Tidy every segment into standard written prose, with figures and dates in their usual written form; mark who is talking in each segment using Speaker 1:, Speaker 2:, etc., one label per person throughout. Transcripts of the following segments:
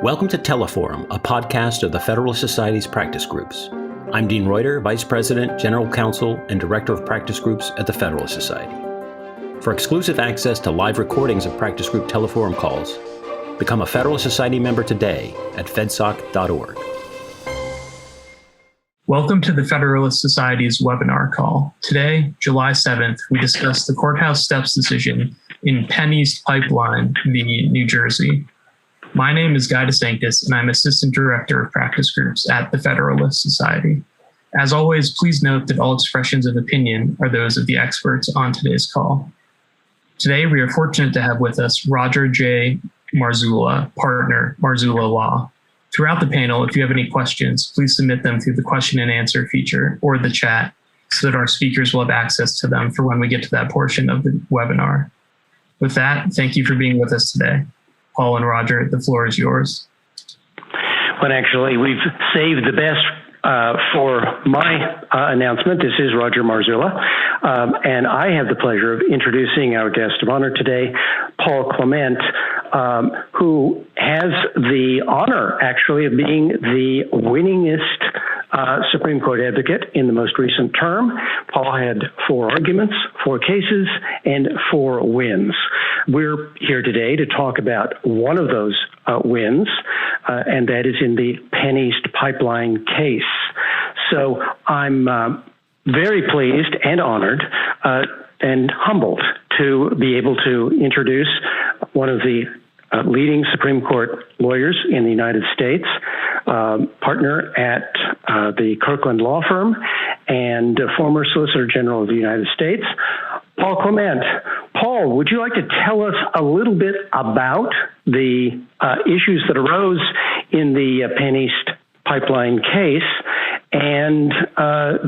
Speaker 1: Welcome to Teleforum, a podcast of the Federalist Society's practice groups. I'm Dean Reuter, Vice President, General Counsel, and Director of Practice Groups at the Federalist Society. For exclusive access to live recordings of practice group Teleforum calls, become a Federalist Society member today at fedsoc.org.
Speaker 2: Welcome to the Federalist Society's webinar call. Today, July 7th, we discuss the Courthouse Steps decision in Penneast Pipeline v. New Jersey. My name is Guy DeSanctis, and I'm Assistant Director of Practice Groups at the Federalist Society. As always, please note that all expressions of opinion are those of the experts on today's call. Today, we are fortunate to have with us Roger J. Marzullo, partner, Marzullo Law. Throughout the panel, if you have any questions, please submit them through the question and answer feature or the chat so that our speakers will have access to them for when we get to that portion of the webinar. With that, thank you for being with us today. Paul and Roger, the floor is yours.
Speaker 3: Well, actually, we've saved the best for my announcement. This is Roger Marzullo, and I have the pleasure of introducing our guest of honor today, Paul Clement, who has the honor, actually, of being the winningest Supreme Court advocate in the most recent term. Paul had 4 arguments, 4 cases, and 4 wins. We're here today to talk about one of those wins, and that is in the Penneast Pipeline case. So I'm very pleased and honored and humbled to be able to introduce one of the leading Supreme Court lawyers in the United States, partner at the Kirkland Law Firm, and former Solicitor General of the United States, Paul Clement. Paul, would you like to tell us a little bit about the issues that arose in the Penneast Pipeline case, and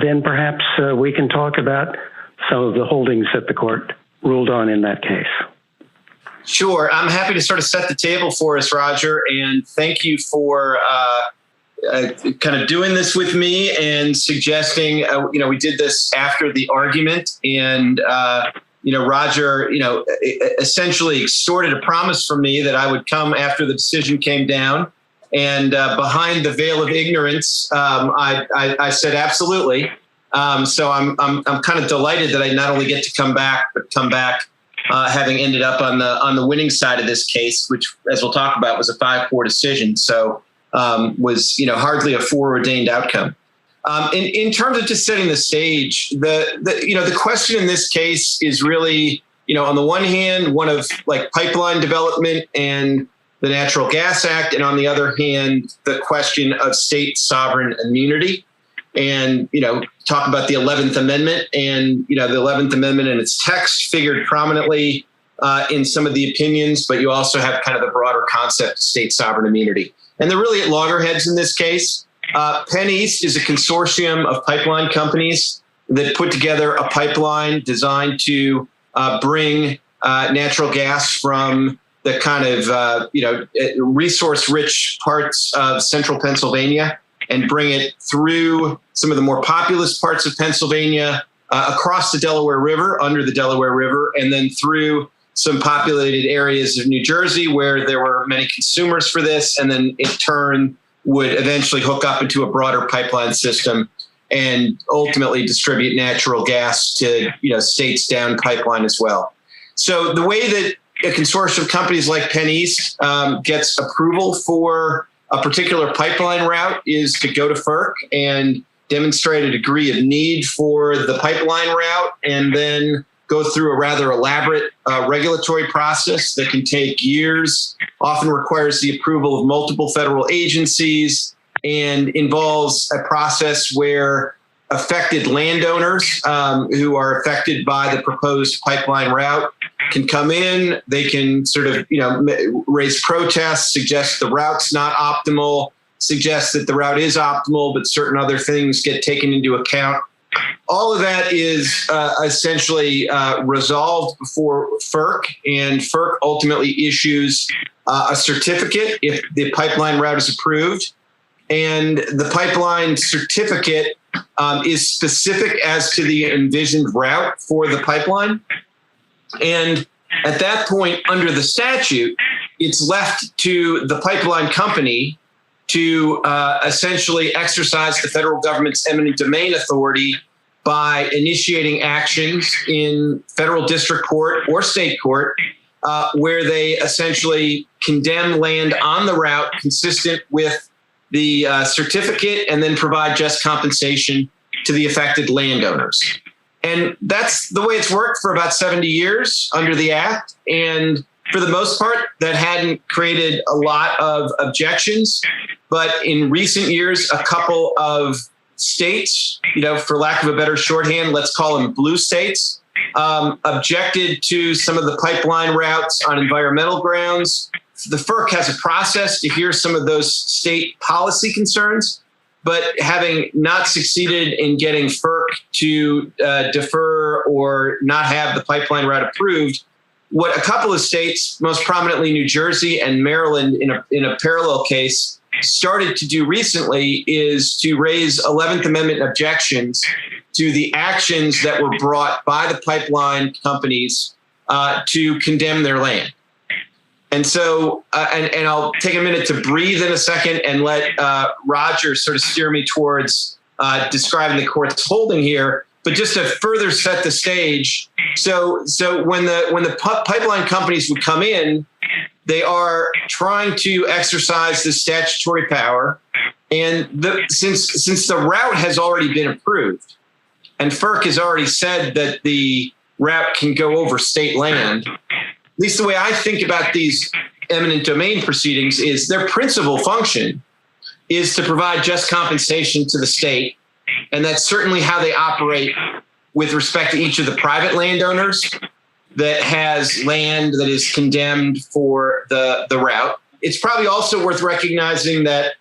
Speaker 3: then perhaps we can talk about some of the holdings that the court ruled on in that case?
Speaker 4: Sure. I'm happy to sort of set the table for us, Roger, and thank you for kind of doing this with me and suggesting, we did this after the argument, and, Roger, essentially extorted a promise from me that I would come after the decision came down. And behind the veil of ignorance, I said absolutely. So I'm kind of delighted that I not only get to come back, but come back having ended up on the winning side of this case, which, as we'll talk about, was a 5-4 decision. So was hardly a foreordained outcome. In terms of just setting the stage, the question in this case is really, on the one hand, one of like pipeline development and the Natural Gas Act, and on the other hand, the question of state sovereign immunity. And, talk about the 11th Amendment, and, the 11th Amendment and its text figured prominently in some of the opinions, but you also have kind of the broader concept of state sovereign immunity. And they're really at loggerheads in this case. Penneast is a consortium of pipeline companies that put together a pipeline designed to bring natural gas from the kind of, resource-rich parts of central Pennsylvania and bring it through some of the more populous parts of Pennsylvania, across the Delaware River, under the Delaware River, and then through some populated areas of New Jersey where there were many consumers for this, and then in turn would eventually hook up into a broader pipeline system and ultimately distribute natural gas to, states down pipeline as well. So the way that a consortium of companies like Penneast gets approval for a particular pipeline route is to go to FERC and demonstrate a degree of need for the pipeline route, and then go through a rather elaborate regulatory process that can take years, often requires the approval of multiple federal agencies, and involves a process where affected landowners who are affected by the proposed pipeline route can come in. They can sort of, raise protests, suggest the route's not optimal, suggest that the route is optimal, but certain other things get taken into account. All of that is essentially resolved before FERC, and FERC ultimately issues a certificate if the pipeline route is approved. And the pipeline certificate is specific as to the envisioned route for the pipeline. And at that point, under the statute, it's left to the pipeline company to essentially exercise the federal government's eminent domain authority by initiating actions in federal district court or state court where they essentially condemn land on the route consistent with the certificate and then provide just compensation to the affected landowners. And that's the way it's worked for about 70 years under the Act. And for the most part, that hadn't created a lot of objections. But in recent years, a couple of states, for lack of a better shorthand, let's call them blue states, objected to some of the pipeline routes on environmental grounds. The FERC has a process to hear some of those state policy concerns, but having not succeeded in getting FERC to defer or not have the pipeline route approved, what a couple of states, most prominently New Jersey and Maryland in a parallel case, started to do recently is to raise 11th Amendment objections to the actions that were brought by the pipeline companies to condemn their land. And so, and I'll take a minute to breathe in a second and let Roger sort of steer me towards describing the court's holding here. But just to further set the stage, so when the pipeline companies would come in, they are trying to exercise the statutory power, and since the route has already been approved, and FERC has already said that the route can go over state land. At least the way I think about these eminent domain proceedings is their principal function is to provide just compensation to the state. And that's certainly how they operate with respect to each of the private landowners that has land that is condemned for the route. It's probably also worth recognizing that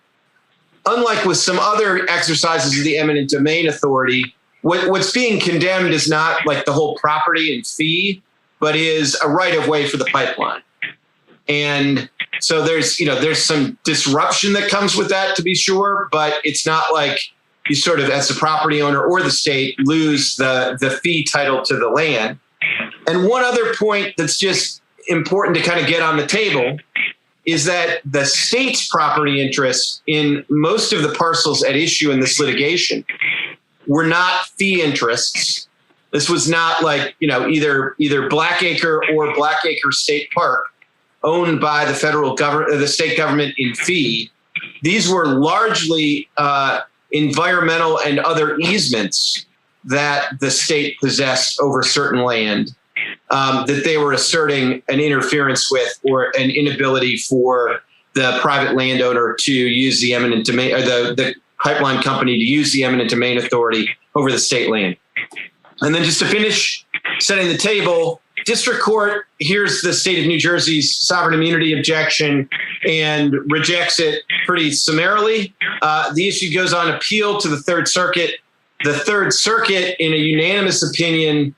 Speaker 4: unlike with some other exercises of the eminent domain authority, what's being condemned is not like the whole property and fee, but is a right of way for the pipeline. And so there's some disruption that comes with that, to be sure, but it's not like you sort of, as the property owner or the state, lose the fee title to the land. And one other point that's just important to kind of get on the table is that the state's property interests in most of the parcels at issue in this litigation were not fee interests. This was not like, either Blackacre or Blackacre State Park owned by the federal government, the state government in fee. These were largely environmental and other easements that the state possessed over certain land that they were asserting an interference with or an inability for the private landowner to use the eminent domain, or the pipeline company to use the eminent domain authority over the state land. And then just to finish setting the table, district court hears the state of New Jersey's sovereign immunity objection and rejects it pretty summarily. The issue goes on appeal to the Third Circuit. The Third Circuit, in a unanimous opinion,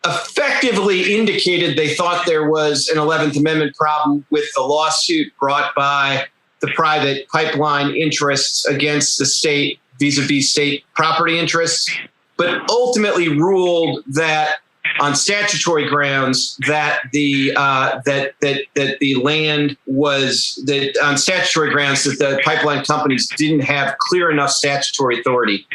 Speaker 4: effectively indicated they thought there was an 11th Amendment problem with the lawsuit brought by the private pipeline interests against the state vis-a-vis state property interests, but ultimately ruled that on statutory grounds that the land was that on statutory grounds that the pipeline companies didn't have clear enough statutory authority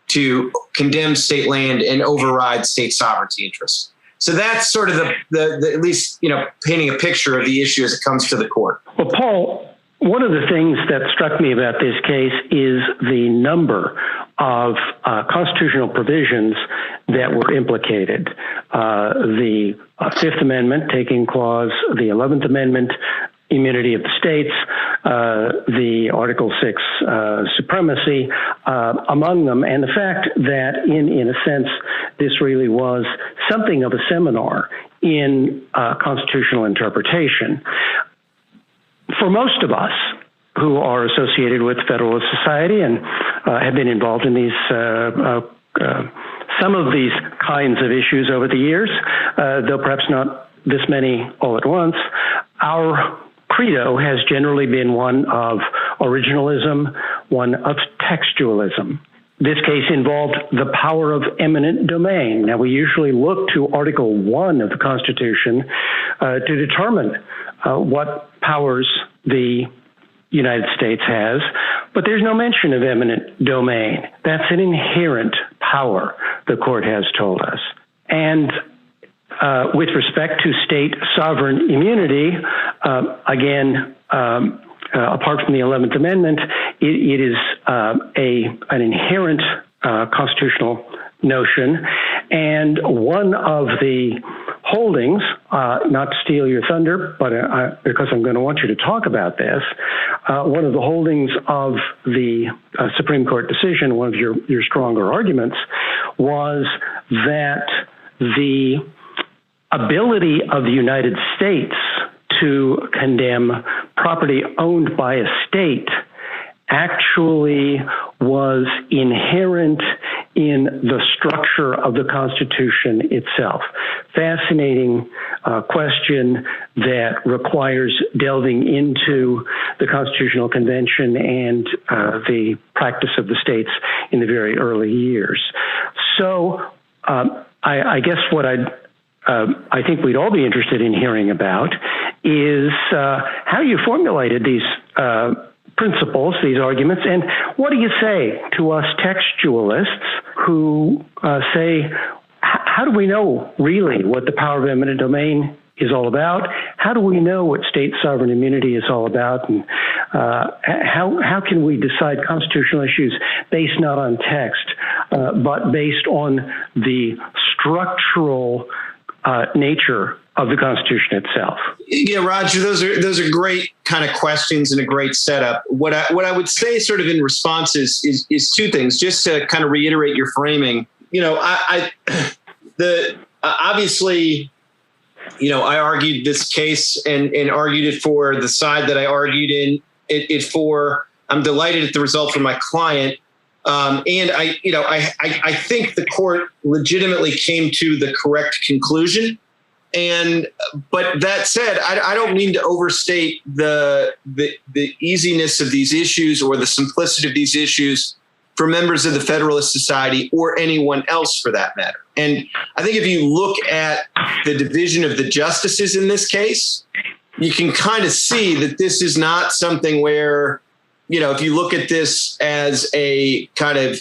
Speaker 4: to condemn state land and override state sovereignty interests. So that's sort of the at least painting a picture of the issue as it comes to the court.
Speaker 3: Well, Paul, one of the things that struck me about this case is the number of constitutional provisions that were implicated. The Fifth Amendment, taking clause, the 11th Amendment, immunity of the states, the Article 6 supremacy among them, and the fact that in a sense, this really was something of a seminar in constitutional interpretation. For most of us who are associated with Federalist Society and have been involved in these some of these kinds of issues over the years, though perhaps not this many all at once, our credo has generally been one of originalism, one of textualism. This case involved the power of eminent domain. Now, we usually look to Article 1 of the Constitution to determine what powers the United States has, but there's no mention of eminent domain. That's an inherent power, the court has told us. And with respect to state sovereign immunity, again, apart from the 11th Amendment, it is an inherent constitutional notion. And one of the holdings, not to steal your thunder, but because I'm going to want you to talk about this, one of the holdings of the Supreme Court decision, one of your stronger arguments, was that the ability of the United States to condemn property owned by a state actually was inherent in the structure of the Constitution itself. Fascinating question that requires delving into the Constitutional Convention and the practice of the states in the very early years. So I guess what I think we'd all be interested in hearing about is how you formulated these principles, these arguments, and what do you say to us textualists who say, how do we know really what the power of eminent domain is all about? How do we know what state sovereign immunity is all about? And how can we decide constitutional issues based not on text, but based on the structural nature of the Constitution itself?
Speaker 4: Yeah, Roger, those are great kind of questions and a great setup. What I would say sort of in response is two things, just to kind of reiterate your framing. Obviously, I argued this case and argued it for the side that I argued it for. I'm delighted at the result for my client. And I think the court legitimately came to the correct conclusion. But that said, I don't mean to overstate the easiness of these issues or the simplicity of these issues for members of the Federalist Society or anyone else for that matter. And I think if you look at the division of the justices in this case, you can kind of see that this is not something where, if you look at this as a kind of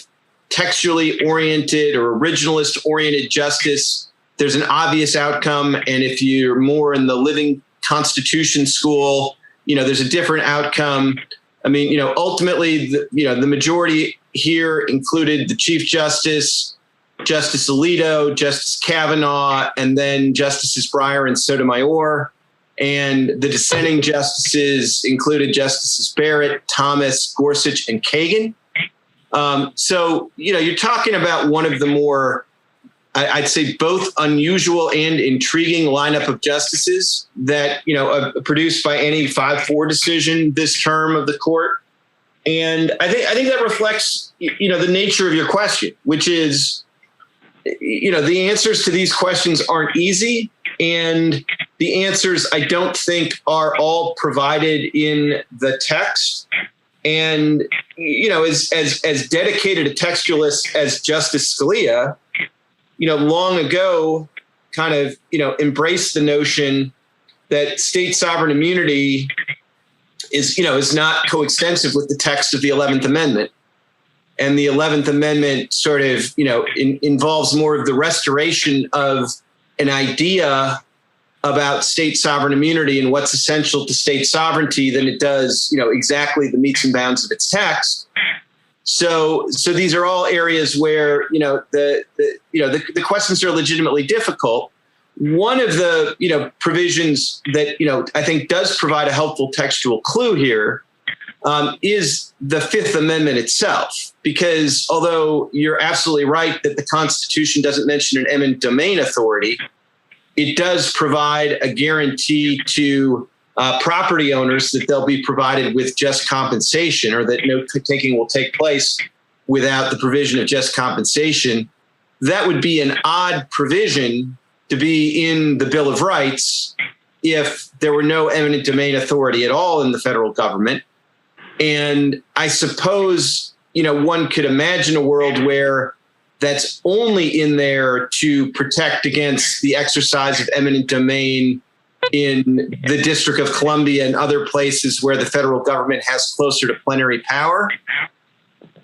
Speaker 4: textually oriented or originalist oriented justice, there's an obvious outcome. And if you're more in the living Constitution school, there's a different outcome. I mean, ultimately, the majority here included the Chief Justice, Justice Alito, Justice Kavanaugh, and then Justices Breyer and Sotomayor. And the dissenting justices included Justices Barrett, Thomas, Gorsuch, and Kagan. So, you're talking about one of the more, I'd say, both unusual and intriguing lineup of justices that, produced by any 5-4 decision this term of the court. And I think that reflects, the nature of your question, which is, the answers to these questions aren't easy. And the answers, I don't think, are all provided in the text. And, as dedicated a textualist as Justice Scalia, long ago kind of, embraced the notion that state sovereign immunity is not coextensive with the text of the 11th Amendment. And the 11th Amendment sort of, involves more of the restoration of an idea about state sovereign immunity and what's essential to state sovereignty than it does, exactly the metes and bounds of its text. So these are all areas where, the questions are legitimately difficult. One of the, provisions that, I think does provide a helpful textual clue here is the Fifth Amendment itself, because although you're absolutely right that the Constitution doesn't mention an eminent domain authority, it does provide a guarantee to property owners that they'll be provided with just compensation, or that no taking will take place without the provision of just compensation. That would be an odd provision to be in the Bill of Rights if there were no eminent domain authority at all in the federal government. And I suppose, one could imagine a world where that's only in there to protect against the exercise of eminent domain in the District of Columbia and other places where the federal government has closer to plenary power.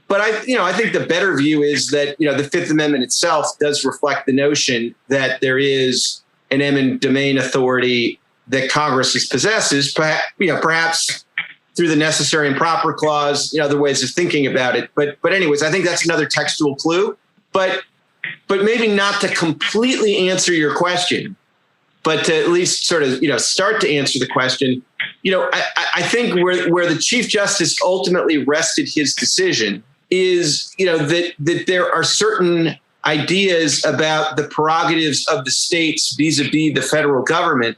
Speaker 4: But I think the better view is that, the Fifth Amendment itself does reflect the notion that there is an eminent domain authority that Congress possesses, perhaps through the necessary and proper clause, other ways of thinking about it. But anyways, I think that's another textual clue. But maybe not to completely answer your question, but to at least sort of, start to answer the question. I think where the Chief Justice ultimately rested his decision is, that there are certain ideas about the prerogatives of the states vis-a-vis the federal government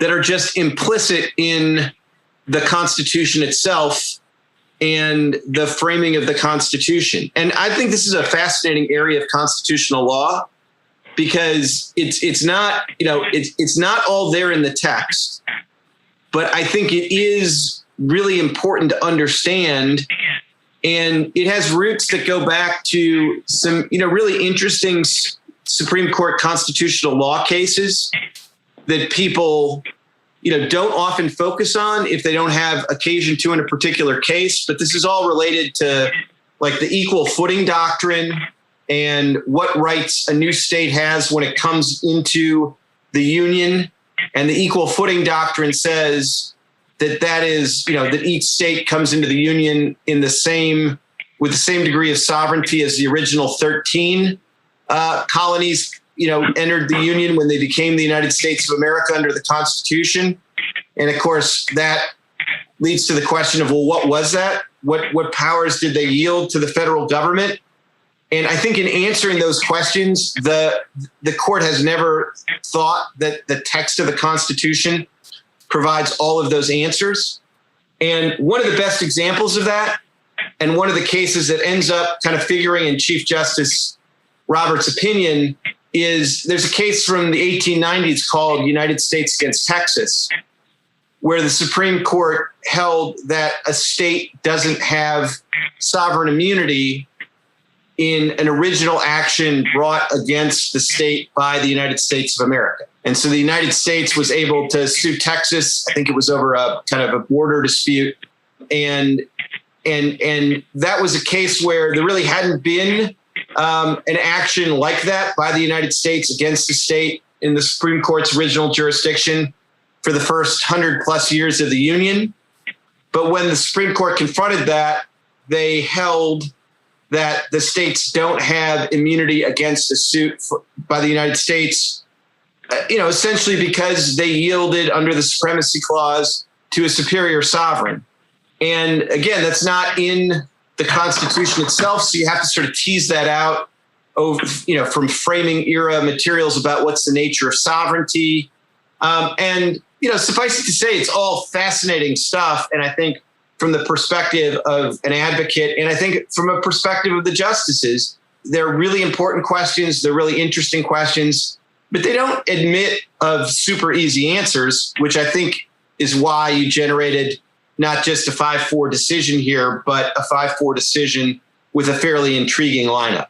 Speaker 4: that are just implicit in the Constitution itself and the framing of the Constitution. And I think this is a fascinating area of constitutional law, because it's not all there in the text, but I think it is really important to understand. And it has roots that go back to some, really interesting Supreme Court constitutional law cases that people, don't often focus on if they don't have occasion to in a particular case. But this is all related to like the equal footing doctrine and what rights a new state has when it comes into the union. And the equal footing doctrine says that is, that each state comes into the union with the same degree of sovereignty as the original 13 colonies, entered the union when they became the United States of America under the Constitution. And of course, that leads to the question of, well, what was that? What powers did they yield to the federal government? And I think in answering those questions, the court has never thought that the text of the Constitution provides all of those answers. And one of the best examples of that, and one of the cases that ends up kind of figuring in Chief Justice Roberts' opinion, is there's a case from the 1890s called United States against Texas, where the Supreme Court held that a state doesn't have sovereign immunity in an original action brought against the state by the United States of America. And so the United States was able to sue Texas. I think it was over a kind of a border dispute. And that was a case where there really hadn't been an action like that by the United States against the state in the Supreme Court's original jurisdiction for the first 100+ years of the Union. But when the Supreme Court confronted that, they held that the states don't have immunity against a suit by the United States, essentially because they yielded under the Supremacy Clause to a superior sovereign. And again, that's not in the Constitution itself, so you have to sort of tease that out from framing era materials about what's the nature of sovereignty. And suffice it to say, it's all fascinating stuff. And I think from the perspective of an advocate, and I think from a perspective of the justices, they're really important questions. They're really interesting questions, but they don't admit of super easy answers, which I think is why you generated not just a 5-4 decision here, but a 5-4 decision with a fairly intriguing lineup.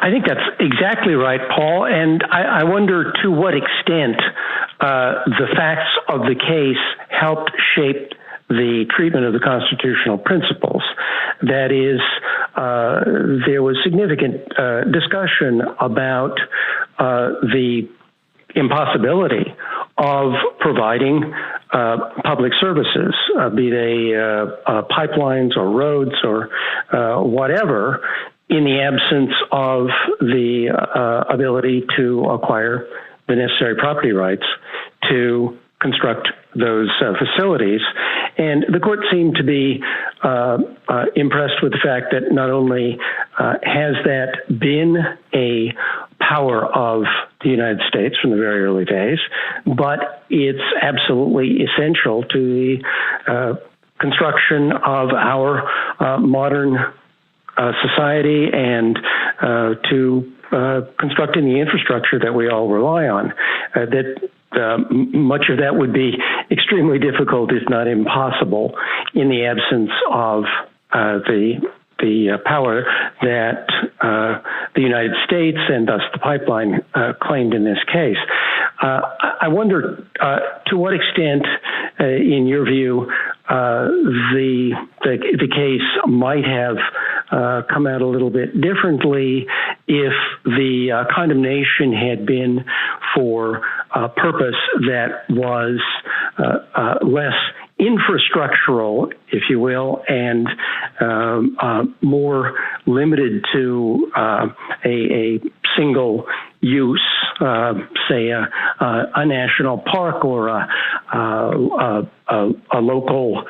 Speaker 3: I think that's exactly right, Paul. And I wonder to what extent the facts of the case helped shape the treatment of the constitutional principles. That is, there was significant discussion about the impossibility of providing public services, be they pipelines or roads or whatever, in the absence of the ability to acquire the necessary property rights to construct those facilities. And the court seemed to be impressed with the fact that not only has that been a power of the United States from the very early days, but it's absolutely essential to the construction of our modern society and to constructing the infrastructure that we all rely on. Much of that would be extremely difficult, if not impossible, in the absence of the power that the United States and thus the pipeline claimed in this case. I wonder to what extent, in your view, the case might have come out a little bit differently if the condemnation had been for a purpose that was less infrastructural, if you will, and more limited to a single use, say a national park or a local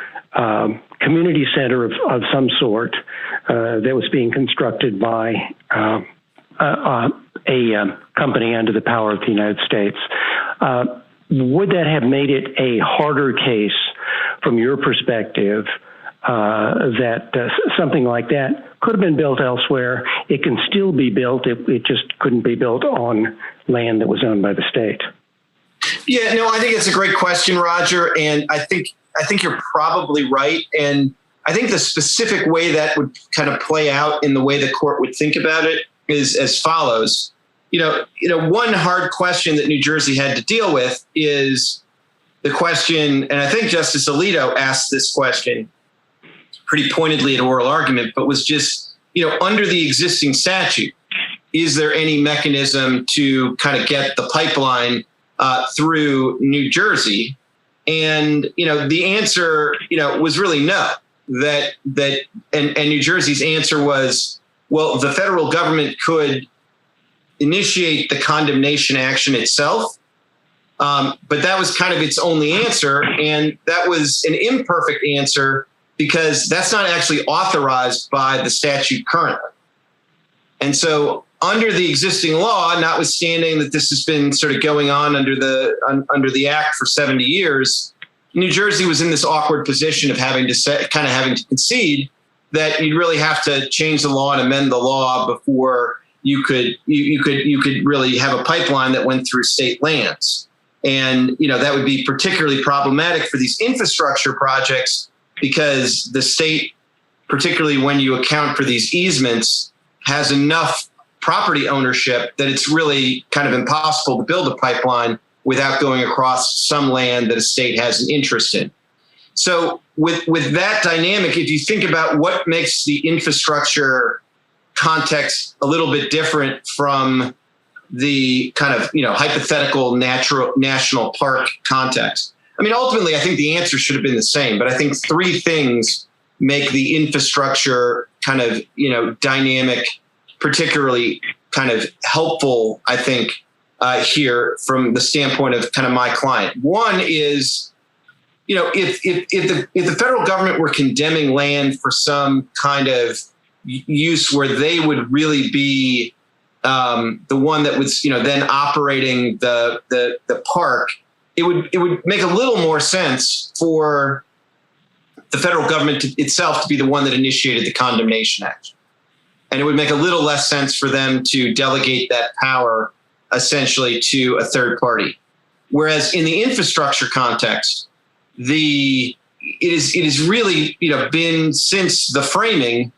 Speaker 3: community center of some sort that was being constructed by a company under the power of the United States. Would that have made it a harder case from your perspective that something like that could have been built elsewhere? It can still be built. It just couldn't be built on land that was owned by the state.
Speaker 4: Yeah, no, I think it's a great question, Roger. And I think you're probably right. And I think the specific way that would kind of play out in the way the court would think about it is as follows. One hard question that New Jersey had to deal with is the question, and I think Justice Alito asked this question pretty pointedly at oral argument, but was just, under the existing statute, is there any mechanism to kind of get the pipeline through New Jersey? And, the answer, was really no. And New Jersey's answer was, well, the federal government could initiate the condemnation action itself. But that was kind of its only answer. And that was an imperfect answer because that's not actually authorized by the statute currently. And so under the existing law, notwithstanding that this has been sort of going on under the act for 70 years, New Jersey was in this awkward position of having to concede that you'd really have to change the law and amend the law before you could really have a pipeline that went through state lands. And, that would be particularly problematic for these infrastructure projects because the state, particularly when you account for these easements, has enough property ownership that it's really kind of impossible to build a pipeline without going across some land that a state has an interest in. So with that dynamic, if you think about what makes the infrastructure context a little bit different from the kind of, hypothetical national park context. I mean, ultimately, I think the answer should have been the same, but I think three things make the infrastructure kind of, dynamic, particularly kind of helpful, I think, here from the standpoint of kind of my client. One is, if the federal government were condemning land for some kind of use where they would really be the one that was, then operating the park, it would make a little more sense for the federal government itself to be the one that initiated the condemnation action. And it would make a little less sense for them to delegate that power essentially to a third party. Whereas in the infrastructure context, it is really, been since the framing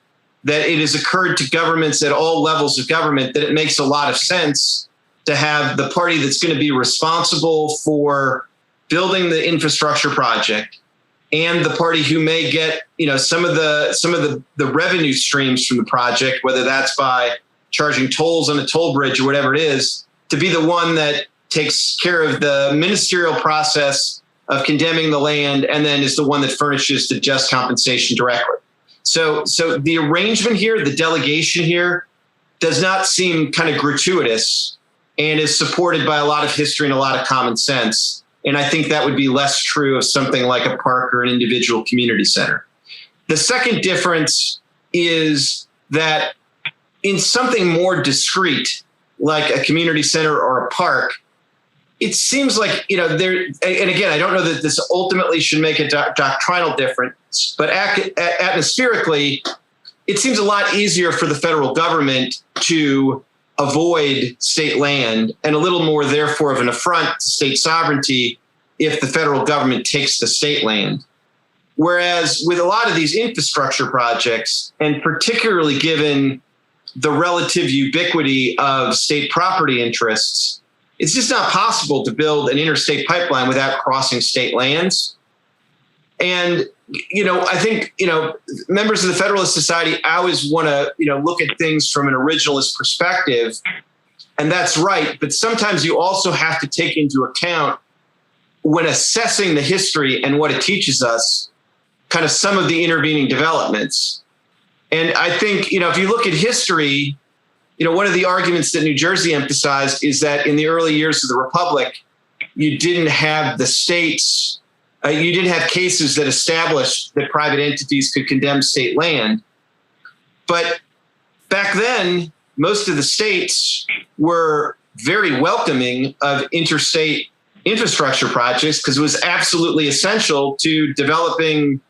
Speaker 4: that it has occurred to governments at all levels of government that it makes a lot of sense to have the party that's going to be responsible for building the infrastructure project and the party who may get, some of the revenue streams from the project, whether that's by charging tolls on a toll bridge or whatever it is, to be the one that takes care of the ministerial process of condemning the land and then is the one that furnishes the just compensation directly. So the arrangement here, the delegation here, does not seem kind of gratuitous and is supported by a lot of history and a lot of common sense. And I think that would be less true of something like a park or an individual community center. The second difference is that in something more discrete, like a community center or a park, it seems like, there, and again, I don't know that this ultimately should make a doctrinal difference, but atmospherically, it seems a lot easier for the federal government to avoid state land and a little more, therefore, of an affront to state sovereignty if the federal government takes the state land. Whereas with a lot of these infrastructure projects, and particularly given the relative ubiquity of state property interests, it's just not possible to build an interstate pipeline without crossing state lands. And, I think, members of the Federalist Society always want to, look at things from an originalist perspective. And that's right. But sometimes you also have to take into account, when assessing the history and what it teaches us, kind of some of the intervening developments. And I think, if you look at history, one of the arguments that New Jersey emphasized is that in the early years of the Republic, you didn't have the states, you didn't have cases that established that private entities could condemn state land. But back then, most of the states were very welcoming of interstate infrastructure projects because it was absolutely essential to developing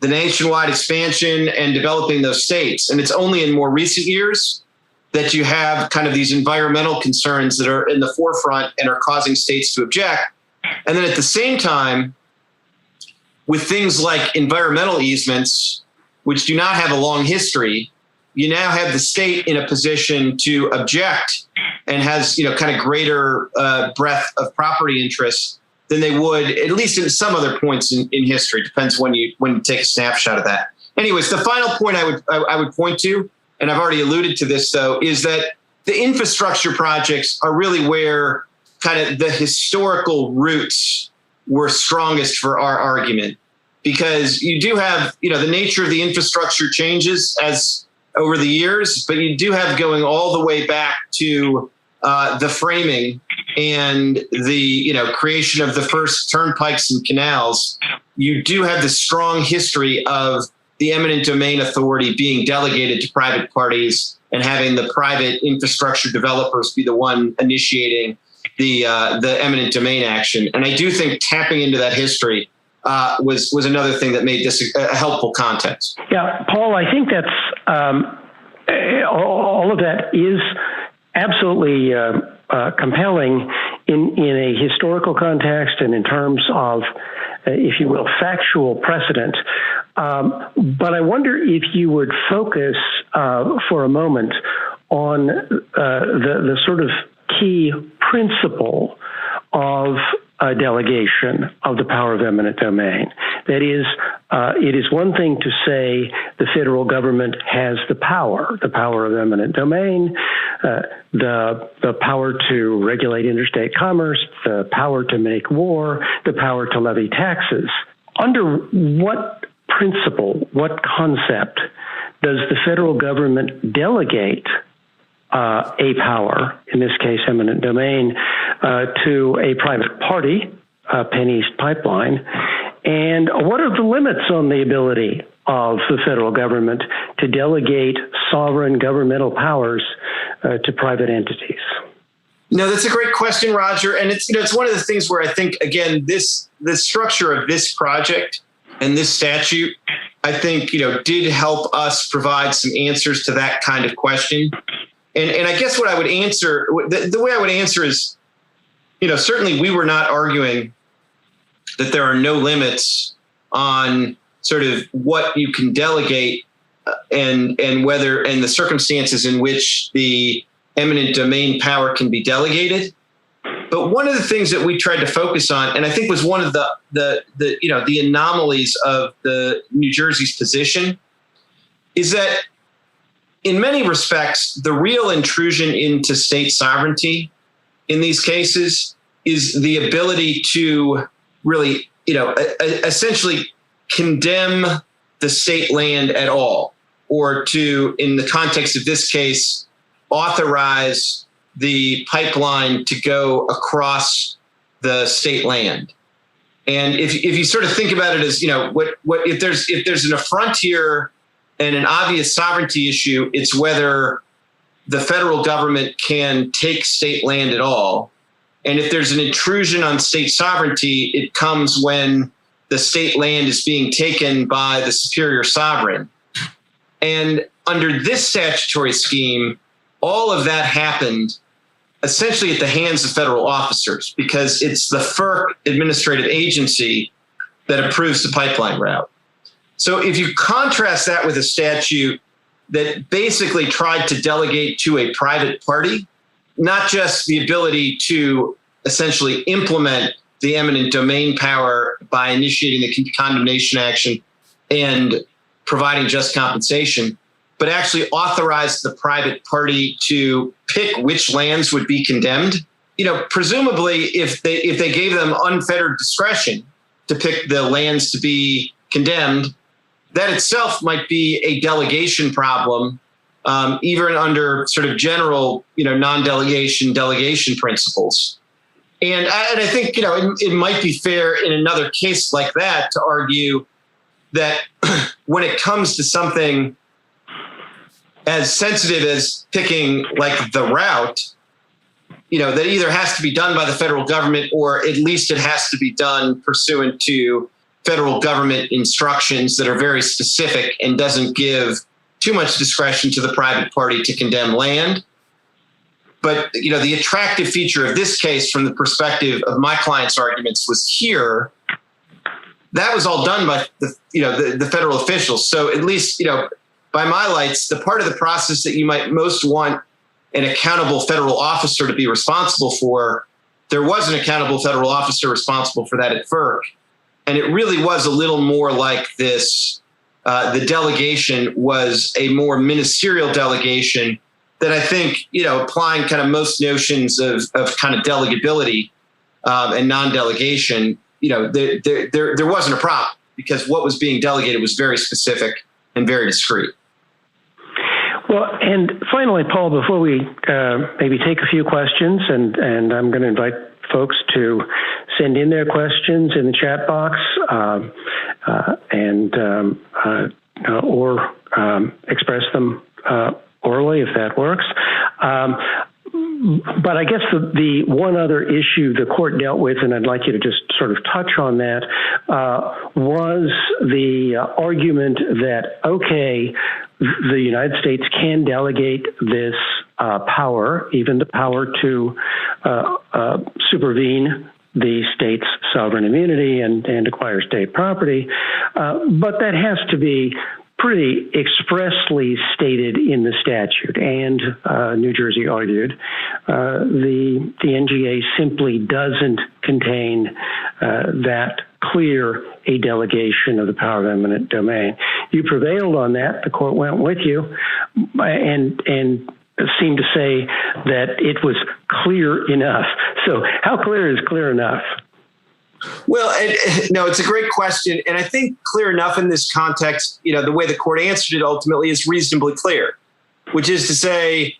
Speaker 4: the nationwide expansion and developing those states. And it's only in more recent years that you have kind of these environmental concerns that are in the forefront and are causing states to object. And then at the same time, with things like environmental easements, which do not have a long history, you now have the state in a position to object and has, kind of greater breadth of property interests than they would, at least in some other points in history. Depends when you take a snapshot of that. Anyways, the final point I would point to, and I've already alluded to this though, is that the infrastructure projects are really where kind of the historical roots were strongest for our argument, because you do have, the nature of the infrastructure changes as over the years, but you do have going all the way back to the framing and the creation of the first turnpikes and canals. You do have this strong history of the eminent domain authority being delegated to private parties and having the private infrastructure developers be the one initiating the eminent domain action. And I do think tapping into that history was another thing that made this a helpful context.
Speaker 3: Yeah, Paul, I think that's all of that is absolutely compelling in a historical context and in terms of, if you will, factual precedent. But I wonder if you would focus for a moment on the sort of key principle of delegation of the power of eminent domain. That is, it is one thing to say the federal government has the power of eminent domain, the power to regulate interstate commerce, the power to make war, the power to levy taxes. Under what principle, what concept does the federal government delegate a power, in this case eminent domain, to a private party, Penneast Pipeline? And what are the limits on the ability of the federal government to delegate sovereign governmental powers to private entities?
Speaker 4: No, that's a great question, Roger. And it's one of the things where I think, again, the structure of this project and this statute, I think, did help us provide some answers to that kind of question. And I guess what I would answer, the way I would answer is, certainly we were not arguing that there are no limits on sort of what you can delegate and whether, and the circumstances in which the eminent domain power can be delegated. But one of the things that we tried to focus on, and I think was one of the anomalies of the New Jersey's position, is that in many respects, the real intrusion into state sovereignty in these cases is the ability to really, essentially condemn the state land at all, or to, in the context of this case, authorize the pipeline to go across the state land. And if you sort of think about it as, what if there's an affront here and an obvious sovereignty issue, it's whether the federal government can take state land at all. And if there's an intrusion on state sovereignty, it comes when the state land is being taken by the superior sovereign. And under this statutory scheme, all of that happened essentially at the hands of federal officers, because it's the FERC administrative agency that approves the pipeline route. So if you contrast that with a statute that basically tried to delegate to a private party, not just the ability to essentially implement the eminent domain power by initiating the condemnation action and providing just compensation, but actually authorize the private party to pick which lands would be condemned. Presumably, if they gave them unfettered discretion to pick the lands to be condemned, that itself might be a delegation problem, even under sort of general, non-delegation delegation principles. And I think, it might be fair in another case like that to argue that when it comes to something as sensitive as picking like the route, that either has to be done by the federal government, or at least it has to be done pursuant to federal government instructions that are very specific and doesn't give too much discretion to the private party to condemn land. But, the attractive feature of this case from the perspective of my client's arguments was here, that was all done by the federal officials. So at least, by my lights, the part of the process that you might most want an accountable federal officer to be responsible for, there was an accountable federal officer responsible for that at FERC. And it really was a little more like this. The delegation was a more ministerial delegation that I think, applying kind of most notions of kind of delegability and non-delegation, there wasn't a problem, because what was being delegated was very specific and very discrete.
Speaker 3: Well, and finally, Paul, before we maybe take a few questions, and I'm going to invite folks to send in their questions in the chat box or express them orally if that works. But I guess the one other issue the court dealt with, and I'd like you to just sort of touch on that, was the argument that, okay, the United States can delegate this power, even the power to supervene the state's sovereign immunity and acquire state property, but that has to be pretty expressly stated in the statute. And New Jersey argued the NGA simply doesn't contain that clear a delegation of the power of eminent domain. You prevailed on that. The court went with you and seemed to say that it was clear enough. So how clear is clear enough?
Speaker 4: Well, no, it's a great question. And I think clear enough in this context, the way the court answered it ultimately is reasonably clear, which is to say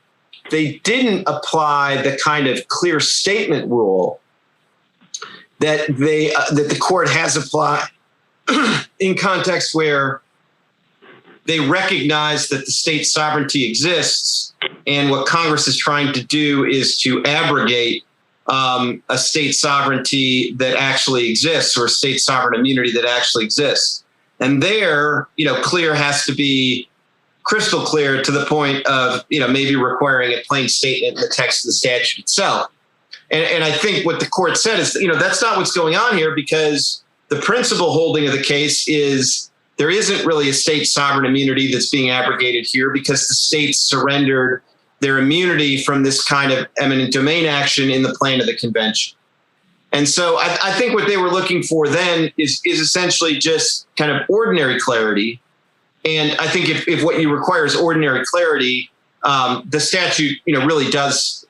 Speaker 4: they didn't apply the kind of clear statement rule that the court has applied in context where they recognize that the state sovereignty exists, and what Congress is trying to do is to abrogate a state sovereignty that actually exists, or a state sovereign immunity that actually exists. And there, clear has to be crystal clear to the point of, maybe requiring a plain statement in the text of the statute itself. And I think what the court said is, that's not what's going on here, because the principal holding of the case is there isn't really a state sovereign immunity that's being abrogated here, because the states surrendered their immunity from this kind of eminent domain action in the plan of the convention. And so I think what they were looking for then is essentially just kind of ordinary clarity. And I think if what you require is ordinary clarity, the statute, really does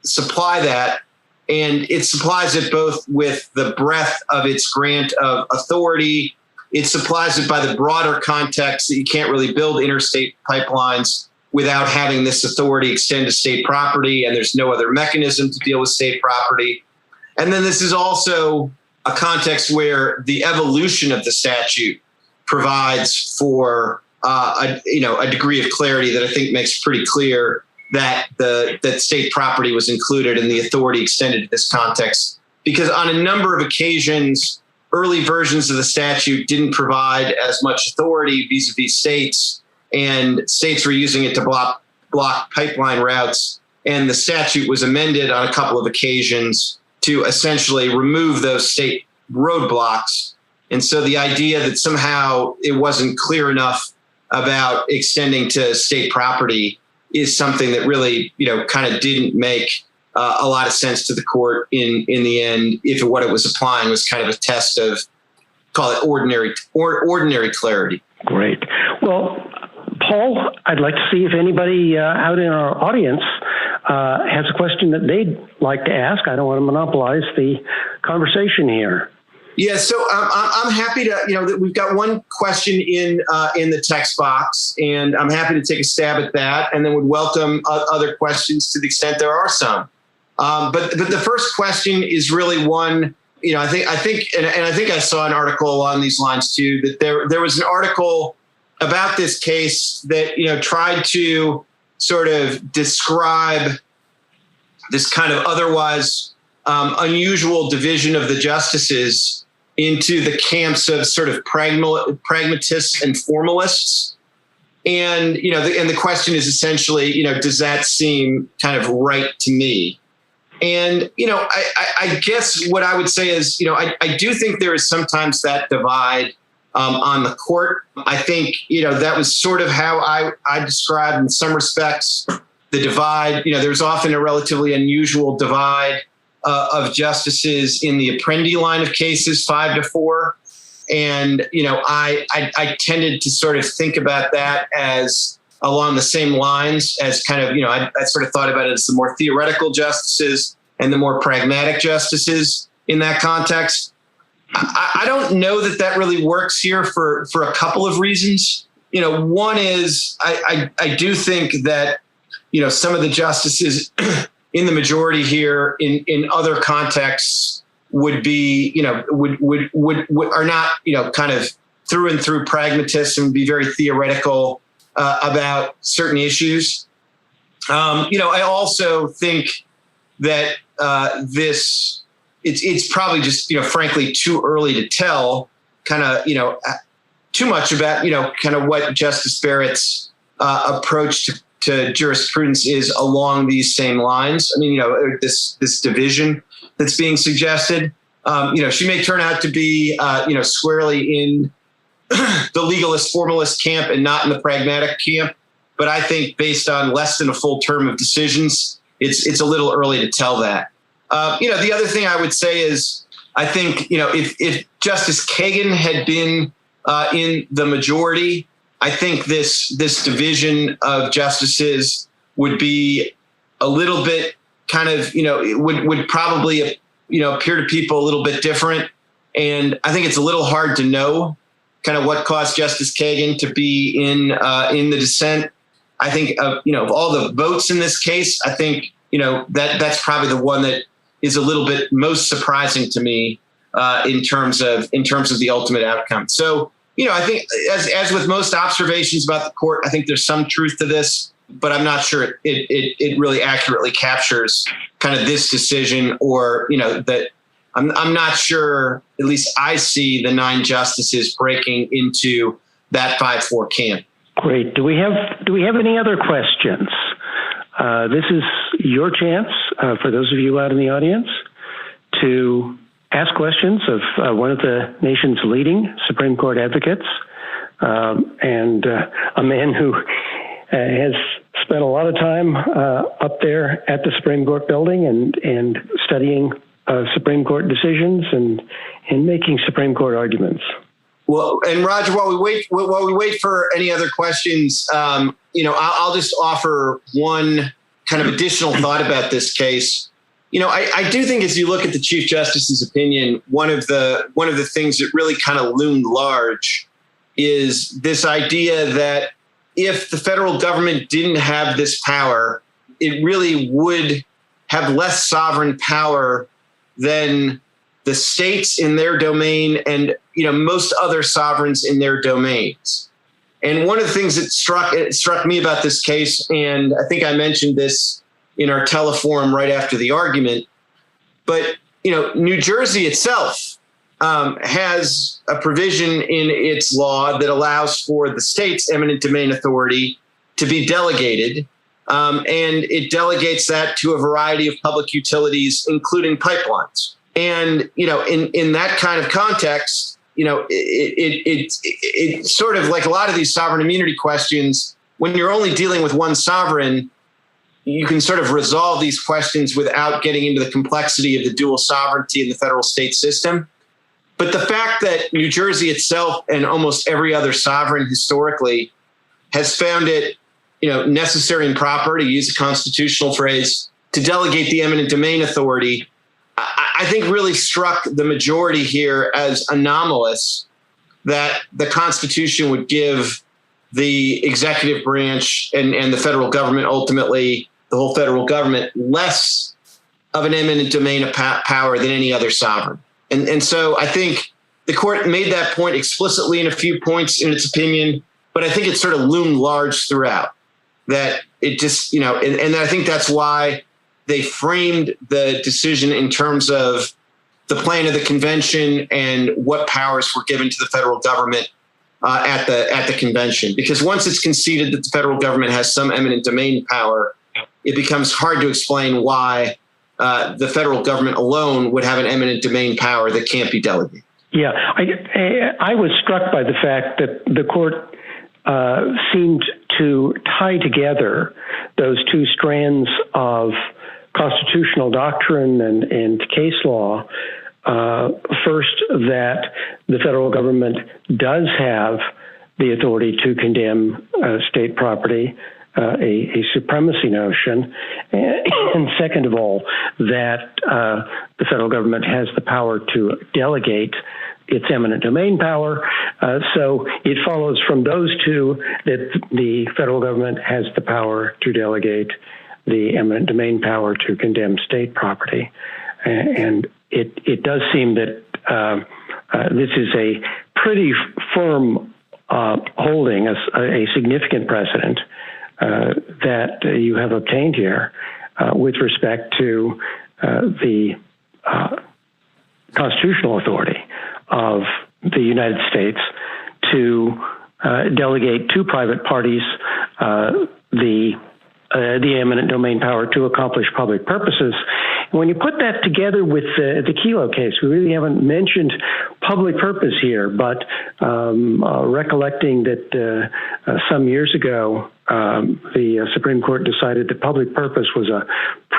Speaker 4: supply that. And it supplies it both with the breadth of its grant of authority. It supplies it by the broader context that you can't really build interstate pipelines without having this authority extend to state property, and there's no other mechanism to deal with state property. And then this is also a context where the evolution of the statute provides for a degree of clarity that I think makes pretty clear that that state property was included and the authority extended to this context. Because on a number of occasions, early versions of the statute didn't provide as much authority vis-a-vis states, and states were using it to block pipeline routes. And the statute was amended on a couple of occasions to essentially remove those state roadblocks. And so the idea that somehow it wasn't clear enough about extending to state property is something that really, kind of didn't make a lot of sense to the court in the end, if what it was applying was kind of a test of, call it ordinary clarity.
Speaker 3: Great. Well, Paul, I'd like to see if anybody out in our audience has a question that they'd like to ask. I don't want to monopolize the conversation here.
Speaker 4: Yeah, so I'm happy to, that we've got one question in the text box, and I'm happy to take a stab at that, and then would welcome other questions to the extent there are some. But the first question is really one, I think I saw an article along these lines too, that there was an article about this case that, tried to sort of describe this kind of otherwise unusual division of the justices into the camps of sort of pragmatists and formalists. And, and the question is essentially, does that seem kind of right to me? And, I guess what I would say is, I do think there is sometimes that divide on the court. I think, that was sort of how I described in some respects the divide. There's often a relatively unusual divide of justices in the Apprendi line of cases, 5-4. And, I tended to sort of think about that as along the same lines as kind of, I sort of thought about it as the more theoretical justices and the more pragmatic justices in that context. I don't know that really works here for a couple of reasons. One is I do think that, some of the justices in the majority here in other contexts would be, are not, kind of through and through pragmatists and be very theoretical about certain issues. I also think that it's probably just, frankly, too early to tell kind of, too much about, kind of what Justice Barrett's approach to jurisprudence is along these same lines. I mean, this division that's being suggested, she may turn out to be, squarely in the legalist formalist camp and not in the pragmatic camp. But I think based on less than a full term of decisions, it's a little early to tell that. The other thing I would say is I think, if Justice Kagan had been in the majority, I think this division of justices would be a little bit kind of, would probably, appear to people a little bit different. And I think it's a little hard to know kind of what caused Justice Kagan to be in the dissent. I think of all the votes in this case, I think, that's probably the one that is a little bit most surprising to me in terms of the ultimate outcome. So, I think as with most observations about the court, I think there's some truth to this, but I'm not sure it really accurately captures kind of this decision, or, that I'm not sure, at least I see the 9 justices breaking into that 5-4 camp.
Speaker 3: Great. Do we have any other questions? This is your chance, for those of you out in the audience, to ask questions of one of the nation's leading Supreme Court advocates, and a man who has spent a lot of time up there at the Supreme Court building and studying Supreme Court decisions and making Supreme Court arguments.
Speaker 4: Well, and Roger, while we wait for any other questions, I'll just offer one kind of additional thought about this case. I do think as you look at the Chief Justice's opinion, one of the things that really kind of loomed large is this idea that if the federal government didn't have this power, it really would have less sovereign power than the states in their domain and, most other sovereigns in their domains. And one of the things that struck me about this case, and I think I mentioned this in our teleforum right after the argument, but, New Jersey itself has a provision in its law that allows for the state's eminent domain authority to be delegated. And it delegates that to a variety of public utilities, including pipelines. And, in that kind of context, it's sort of like a lot of these sovereign immunity questions when you're only dealing with one sovereign, you can sort of resolve these questions without getting into the complexity of the dual sovereignty in the federal state system. But the fact that New Jersey itself and almost every other sovereign historically has found it, necessary and proper, to use a constitutional phrase, to delegate the eminent domain authority, I think really struck the majority here as anomalous that the Constitution would give the executive branch and the federal government, ultimately the whole federal government, less of an eminent domain of power than any other sovereign. And so I think the court made that point explicitly in a few points in its opinion, but I think it sort of loomed large throughout, that it just, and I think that's why they framed the decision in terms of the plan of the convention and what powers were given to the federal government at the convention. Because once it's conceded that the federal government has some eminent domain power, it becomes hard to explain why the federal government alone would have an eminent domain power that can't be delegated.
Speaker 3: Yeah, I was struck by the fact that the court seemed to tie together those two strands of constitutional doctrine and case law. First, that the federal government does have the authority to condemn state property, a supremacy notion. And second of all, that the federal government has the power to delegate its eminent domain power. So it follows from those two that the federal government has the power to delegate the eminent domain power to condemn state property. And it does seem that this is a pretty firm holding, a significant precedent that you have obtained here with respect to the constitutional authority of the United States to delegate to private parties the eminent domain power to accomplish public purposes. When you put that together with the Kelo case, we really haven't mentioned public purpose here, but recollecting that some years ago, the Supreme Court decided that public purpose was a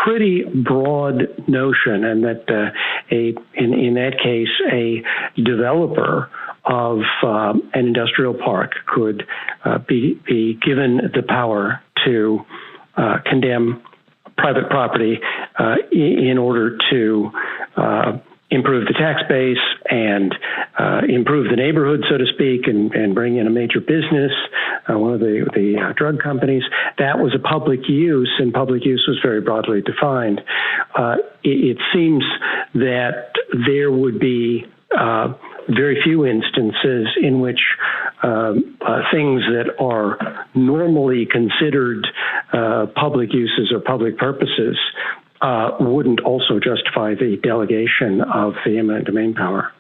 Speaker 3: pretty broad notion, and that in that case, a developer of an industrial park could be given the power to condemn private property in order to improve the tax base and improve the neighborhood, so to speak, and bring in a major business, one of the drug companies. That was a public use, and public use was very broadly defined. It seems that there would be very few instances in which things that are normally considered public uses or public purposes wouldn't also justify the delegation of the eminent domain power.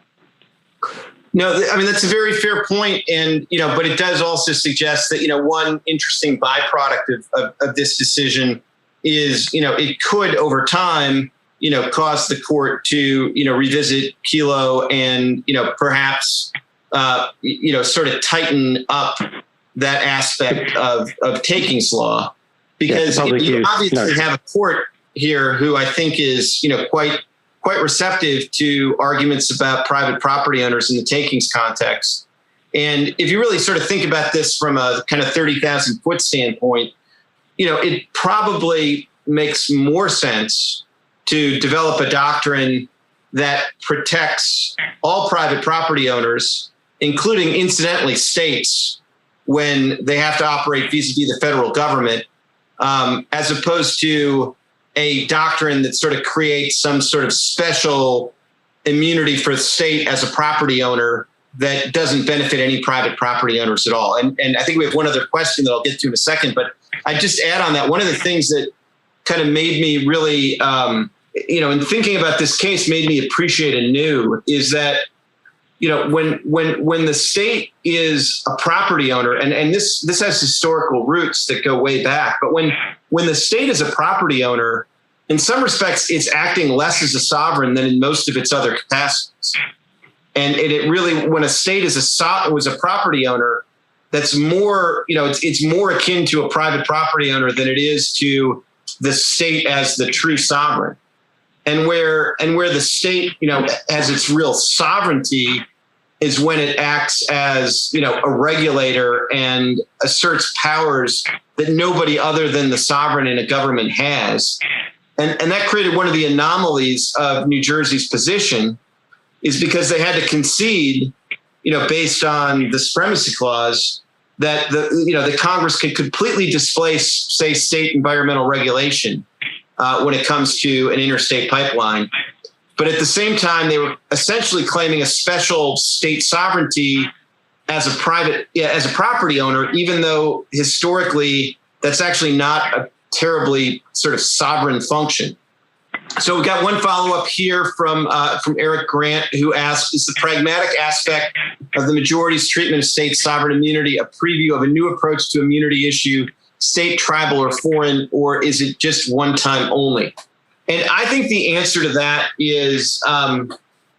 Speaker 4: No, I mean, that's a very fair point. And, but it does also suggest that, one interesting byproduct of this decision is, it could over time, cause the court to, revisit Kelo and, perhaps, sort of tighten up that aspect of takings law, because you obviously have a court here who I think is, quite receptive to arguments about private property owners in the takings context. And if you really sort of think about this from a kind of 30,000 foot standpoint, it probably makes more sense to develop a doctrine that protects all private property owners, including, incidentally, states, when they have to operate vis-a-vis the federal government, as opposed to a doctrine that sort of creates some sort of special immunity for the state as a property owner that doesn't benefit any private property owners at all. And I think we have one other question that I'll get to in a second, but I just add on that, one of the things that kind of made me really, in thinking about this case, made me appreciate anew is that, when the state is a property owner, and this has historical roots that go way back, but when the state is a property owner, in some respects, it's acting less as a sovereign than in most of its other capacities. And it really, when a state was a property owner, that's more, it's more akin to a private property owner than it is to the state as the true sovereign. And where the state, has its real sovereignty is when it acts as, a regulator and asserts powers that nobody other than the sovereign in a government has. And that created one of the anomalies of New Jersey's position, is because they had to concede, based on the supremacy clause, that the Congress could completely displace, say, state environmental regulation when it comes to an interstate pipeline. But at the same time, they were essentially claiming a special state sovereignty as a property owner, even though historically that's actually not a terribly sort of sovereign function. So we got one follow-up here from Eric Grant, who asked, is the pragmatic aspect of the majority's treatment of state sovereign immunity a preview of a new approach to immunity issue, state, tribal, or foreign, or is it just one time only? And I think the answer to that is,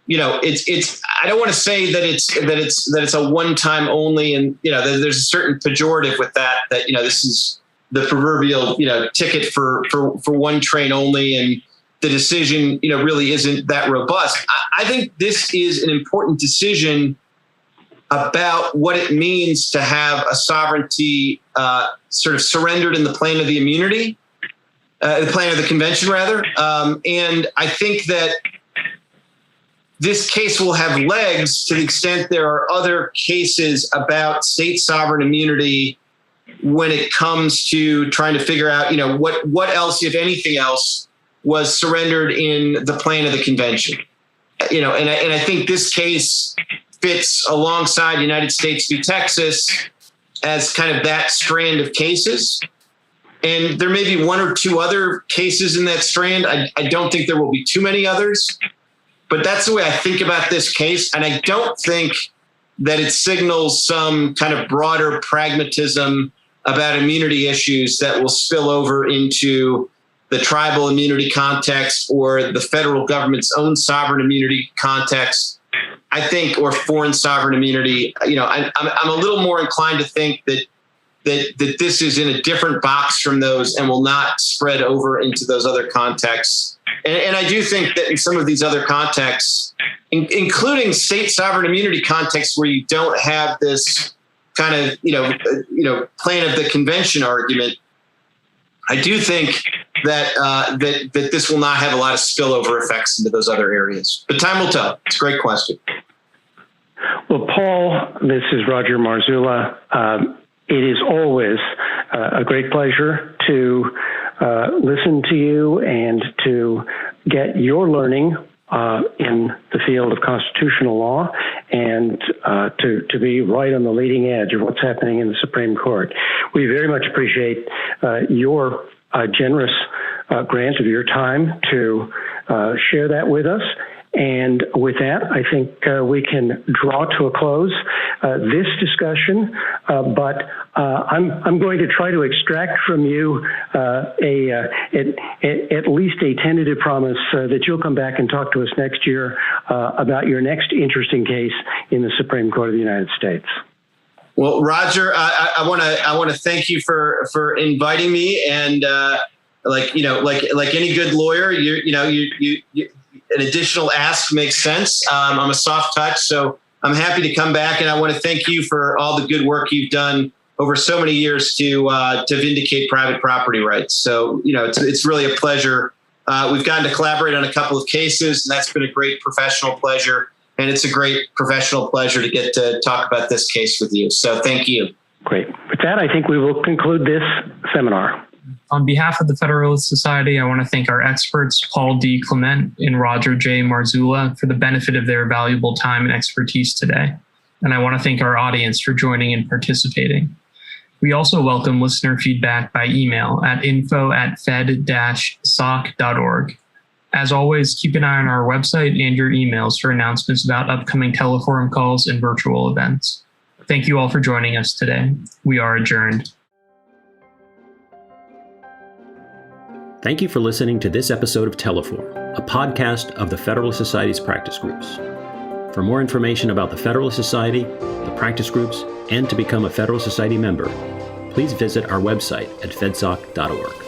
Speaker 4: it's. I don't want to say that it's a one time only, and there's a certain pejorative with that. This is the proverbial ticket for one train only, and the decision really isn't that robust. I think this is an important decision about what it means to have a sovereignty sort of surrendered in the plane of the immunity. The plan of the convention, rather. And I think that this case will have legs to the extent there are other cases about state sovereign immunity when it comes to trying to figure out, what else, if anything else, was surrendered in the plan of the convention. And I think this case fits alongside United States v. Texas as kind of that strand of cases. And there may be one or two other cases in that strand. I don't think there will be too many others, but that's the way I think about this case. And I don't think that it signals some kind of broader pragmatism about immunity issues that will spill over into the tribal immunity context or the federal government's own sovereign immunity context, I think, or foreign sovereign immunity. I'm a little more inclined to think that this is in a different box from those and will not spread over into those other contexts. And I do think that in some of these other contexts, including state sovereign immunity contexts where you don't have this kind of, plan of the convention argument, I do think that this will not have a lot of spillover effects into those other areas. But time will tell. It's a great question.
Speaker 3: Well, Paul, this is Roger Marzullo. It is always a great pleasure to listen to you and to get your learning in the field of constitutional law and to be right on the leading edge of what's happening in the Supreme Court. We very much appreciate your generous grant of your time to share that with us. And with that, I think we can draw to a close this discussion. But I'm going to try to extract from you at least a tentative promise that you'll come back and talk to us next year about your next interesting case in the Supreme Court of the United States.
Speaker 4: Well, Roger, I want to thank you for inviting me. And like any good lawyer, you an additional ask makes sense. I'm a soft touch, so I'm happy to come back. And I want to thank you for all the good work you've done over so many years to vindicate private property rights. So, it's really a pleasure. We've gotten to collaborate on a couple of cases, and that's been a great professional pleasure. And it's a great professional pleasure to get to talk about this case with you. So thank you.
Speaker 3: Great. With that, I think we will conclude this seminar.
Speaker 2: On behalf of the Federalist Society, I want to thank our experts, Paul D. Clement and Roger J. Marzullo, for the benefit of their valuable time and expertise today. And I want to thank our audience for joining and participating. We also welcome listener feedback by email at info@fed-soc.org. As always, keep an eye on our website and your emails for announcements about upcoming teleforum calls and virtual events. Thank you all for joining us today. We are adjourned.
Speaker 1: Thank you for listening to this episode of Teleforum, a podcast of the Federalist Society's practice groups. For more information about the Federalist Society, the practice groups, and to become a Federalist Society member, please visit our website at fedsoc.org.